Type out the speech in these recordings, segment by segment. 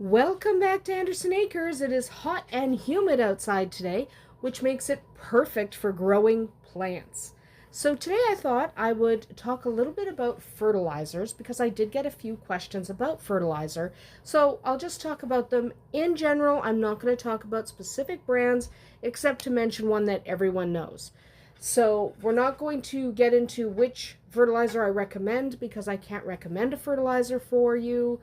Welcome back to Andersen Acres. It is hot and humid outside today, which makes it perfect for growing plants. So today I thought I would talk a little bit about fertilizers because I did get a few questions about fertilizer. So I'll just talk about them in general. I'm not going to talk about specific brands except to mention one that everyone knows. So we're not going to get into which fertilizer I recommend because I can't recommend a fertilizer for you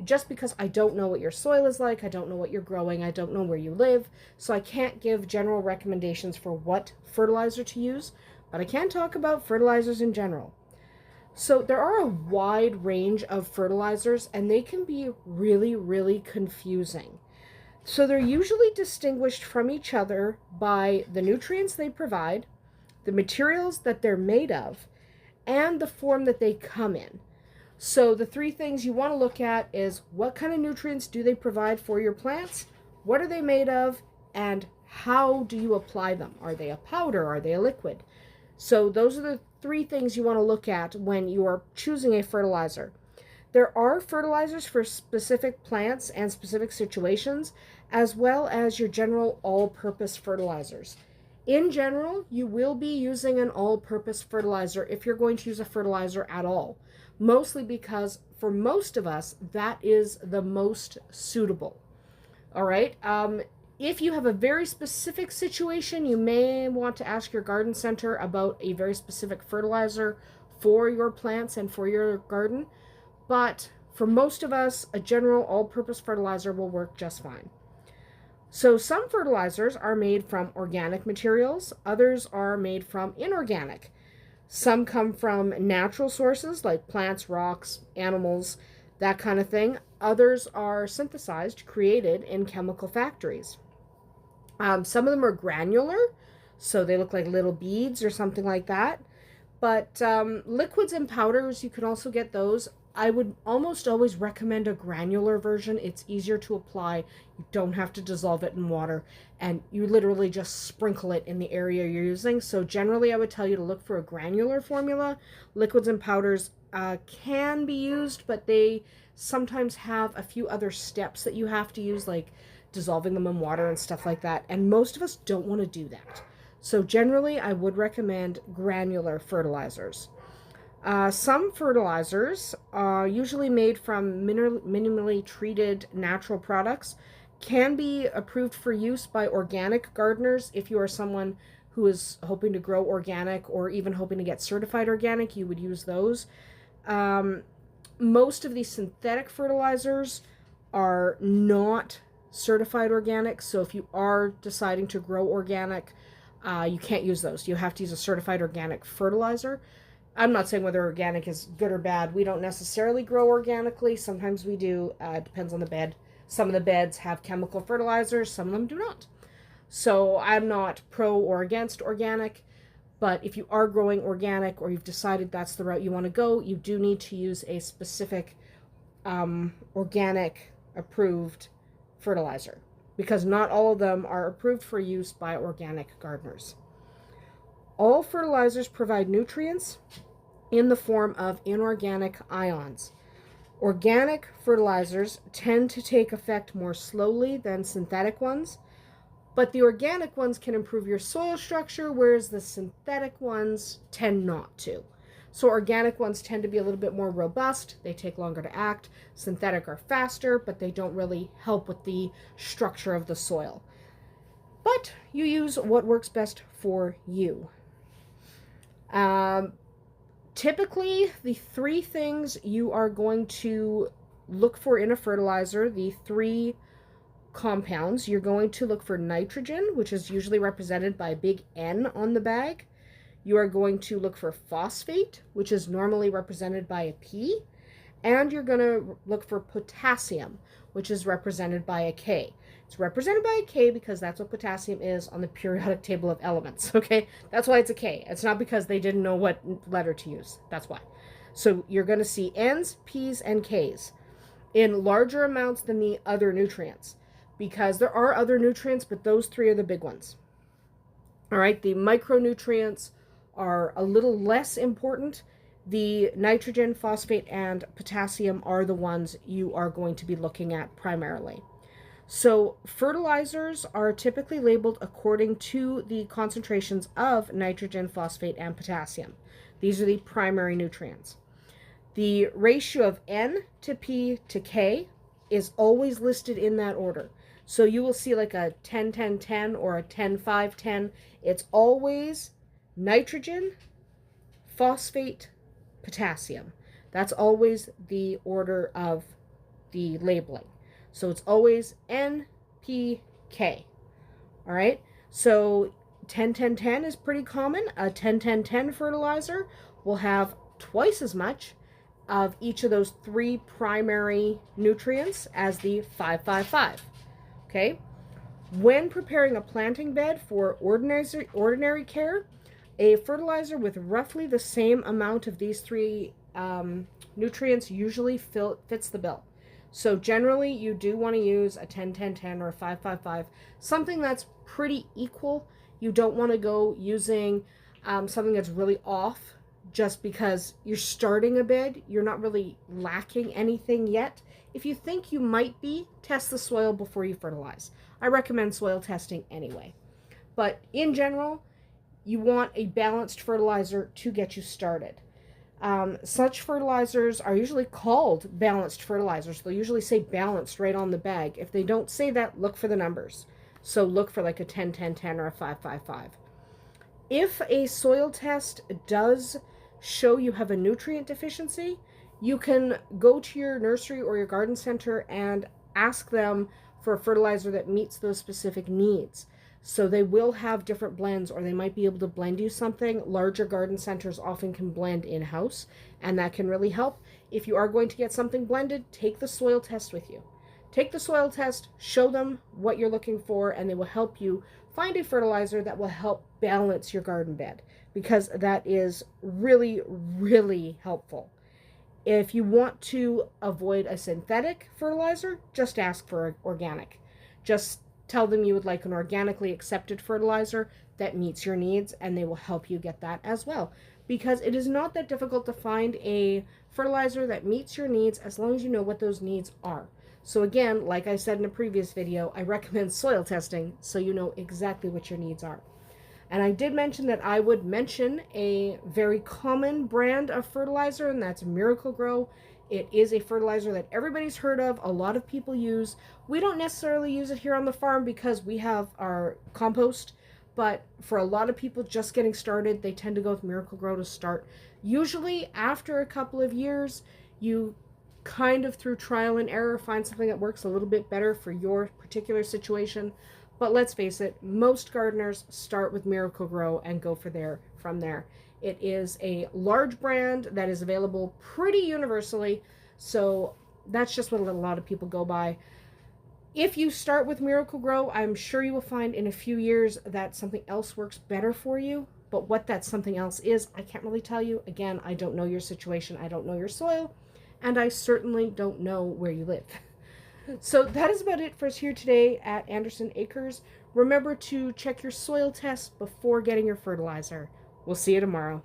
just because I don't know what your soil is like, I don't know what you're growing, I don't know where you live, so I can't give general recommendations for what fertilizer to use, but I can talk about fertilizers in general. So there are a wide range of fertilizers and they can be really confusing. So they're usually distinguished from each other by the nutrients they provide, the materials that they're made of, and the form that they come in. So the three things you want to look at is what kind of nutrients do they provide for your plants, what are they made of, and how do you apply them? Are they a powder? Are they a liquid? So those are the three things you want to look at when you are choosing a fertilizer. There are fertilizers for specific plants and specific situations, as well as your general all-purpose fertilizers. In general, you will be using an all-purpose fertilizer if you're going to use a fertilizer at all. Mostly because for most of us, that is the most suitable. All right. If you have a very specific situation, you may want to ask your garden center about a very specific fertilizer for your plants and for your garden. But for most of us, a general all-purpose fertilizer will work just fine. So some fertilizers are made from organic materials, others are made from inorganic. Some come from natural sources like plants, rocks, animals, that kind of thing. Others are synthesized, created in chemical factories. Some of them are granular, so they look like little beads or something like that. But liquids and powders, you can also get those. I would almost always recommend a granular version. It's easier to apply. You don't have to dissolve it in water, and you literally just sprinkle it in the area you're using. So generally, I would tell you to look for a granular formula. Liquids and powders can be used, but they sometimes have a few other steps that you have to use, like dissolving them in water and stuff like that. And most of us don't want to do that. So generally, I would recommend granular fertilizers. Some fertilizers, usually made from minimally treated natural products, can be approved for use by organic gardeners. If you are someone who is hoping to grow organic or even hoping to get certified organic, you would use those. Most of these synthetic fertilizers are not certified organic, so if you are deciding to grow organic, you can't use those. You have to use a certified organic fertilizer. I'm not saying whether organic is good or bad. We don't necessarily grow organically. Sometimes we do. It depends on the bed. Some of the beds have chemical fertilizers. Some of them do not. So I'm not pro or against organic. But if you are growing organic or you've decided that's the route you want to go, you do need to use a specific organic approved fertilizer, because not all of them are approved for use by organic gardeners. All fertilizers provide nutrients in the form of inorganic ions. Organic fertilizers tend to take effect more slowly than synthetic ones, but the organic ones can improve your soil structure, whereas the synthetic ones tend not to. So organic ones tend to be a little bit more robust. They take longer to act. Synthetic are faster, but they don't really help with the structure of the soil. But you use what works best for you. Typically, the three things you are going to look for in a fertilizer, the three compounds, you're going to look for nitrogen, which is usually represented by a big N on the bag. You are going to look for phosphate, which is normally represented by a P. And you're going to look for potassium, which is represented by a K. It's represented by a K because that's what potassium is on the periodic table of elements, okay? That's why it's a K. It's not because they didn't know what letter to use. That's why. So you're going to see N's, P's, and K's in larger amounts than the other nutrients, because there are other nutrients, but those three are the big ones. All right, the micronutrients are a little less important. the nitrogen, phosphate, and potassium are the ones you are going to be looking at primarily. So fertilizers are typically labeled according to the concentrations of nitrogen, phosphate, and potassium. These are the primary nutrients. The ratio of N to P to K is always listed in that order. So you will see like a 10-10-10 or a 10-5-10. It's always nitrogen, phosphate, potassium. That's always the order of the labeling. So it's always N, P, K. All right. So 10-10-10 is pretty common. A 10-10-10 fertilizer will have twice as much of each of those three primary nutrients as the 5-5-5. Okay. When preparing a planting bed for ordinary care, a fertilizer with roughly the same amount of these three nutrients usually fits the bill. So generally you do want to use a 10-10-10 or a 5-5-5, something that's pretty equal. You don't want to go using something that's really off just because you're starting a bed. You're not really lacking anything yet. If you think you might be, test the soil before you fertilize. I recommend soil testing anyway. But in general, you want a balanced fertilizer to get you started. Such fertilizers are usually called balanced fertilizers. They'll usually say balanced right on the bag. If they don't say that, look for the numbers. So look for like a 10-10-10 or a 5-5-5. If a soil test does show you have a nutrient deficiency, you can go to your nursery or your garden center and ask them for a fertilizer that meets those specific needs. So they will have different blends, or they might be able to blend you something. Larger garden centers often can blend in-house, and that can really help. If you are going to get something blended, take the soil test with you. Take the soil test, show them what you're looking for, and they will help you find a fertilizer that will help balance your garden bed, because that is really, really helpful. If you want to avoid a synthetic fertilizer, just ask for organic. Just tell them you would like an organically accepted fertilizer that meets your needs, and they will help you get that as well. Because it is not that difficult to find a fertilizer that meets your needs as long as you know what those needs are. So again, like I said in a previous video, I recommend soil testing so you know exactly what your needs are. And I did mention that I would mention a very common brand of fertilizer, and that's Miracle-Gro. It is a fertilizer that everybody's heard of, a lot of people use. We don't necessarily use it here on the farm because we have our compost, but for a lot of people just getting started, they tend to go with Miracle-Gro to start. Usually after a couple of years, you kind of through trial and error find something that works a little bit better for your particular situation. But let's face it, most gardeners start with Miracle-Gro and go from there. It is a large brand that is available pretty universally, so that's just what a lot of people go by. If you start with Miracle-Gro, I'm sure you will find in a few years that something else works better for you, but what that something else is, I can't really tell you. Again, I don't know your situation, I don't know your soil, and I certainly don't know where you live. So that is about it for us here today at Andersen Acres. Remember to check your soil tests before getting your fertilizer. We'll see you tomorrow.